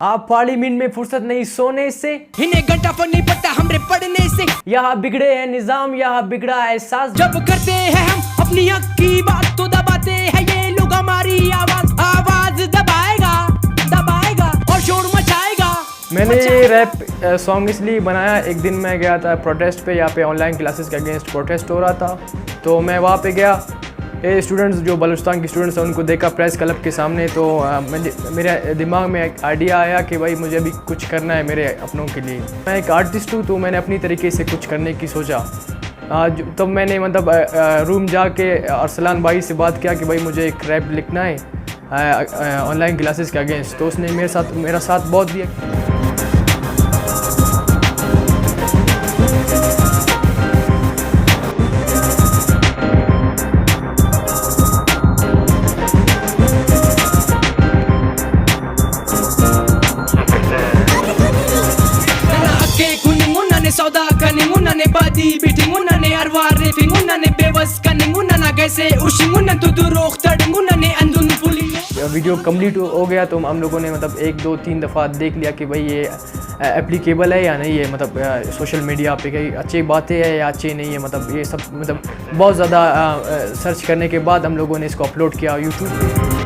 आप पार्लियामेंट में फुर्सत नहीं सोने से, इन्हें घंटा पर नहीं पड़ता हमरे पढ़ने से। यहाँ बिगड़े हैं निजाम, यहाँ बिगड़ा एहसास। जब करते हैं हम अपनी हक की बात तो दबाते हैं ये लोग हमारी आवाज। आवाज दबाएगा दबाएगा और शोर मचाएगा। मैंने ये रैप सॉन्ग इसलिए बनाया, एक दिन मैं गया था प्रोटेस्ट पे, यहाँ पे ऑनलाइन क्लासेस के अगेंस्ट प्रोटेस्ट हो रहा था, तो मैं वहाँ पे गया। ये स्टूडेंट्स जो बलूचिस्तान के स्टूडेंट्स हैं उनको देखा प्रेस क्लब के सामने, तो मेरे दिमाग में एक आइडिया आया कि भाई मुझे अभी कुछ करना है मेरे अपनों के लिए। मैं एक आर्टिस्ट हूँ, तो मैंने अपनी तरीके से कुछ करने की सोचा। तब मैंने मतलब रूम जाके अरसलान भाई से बात किया कि भाई मुझे एक रैप लिखना है ऑनलाइन क्लासेस के अगेंस्ट, तो उसने मेरा साथ बहुत दिया। सौदा कनिंग उन्होंने बादी बीटिंग उन्होंने अरवार रेफिंग उन्होंने बेवस कनिंग उन्होंने कैसे उशिंग उन्होंने तो रोक तड़िंग उन्होंने अंदुन पुलिंग। वीडियो कंप्लीट हो गया तो हम लोगों ने मतलब 1-2-3 दफ़ा देख लिया कि भाई ये एप्लीकेबल है या नहीं है, मतलब सोशल मीडिया पे कई अच्छी बातें हैं या अच्छी नहीं है, मतलब ये सब मतलब बहुत ज़्यादा सर्च करने के बाद हम लोगों ने इसको अपलोड किया यूट्यूब पे।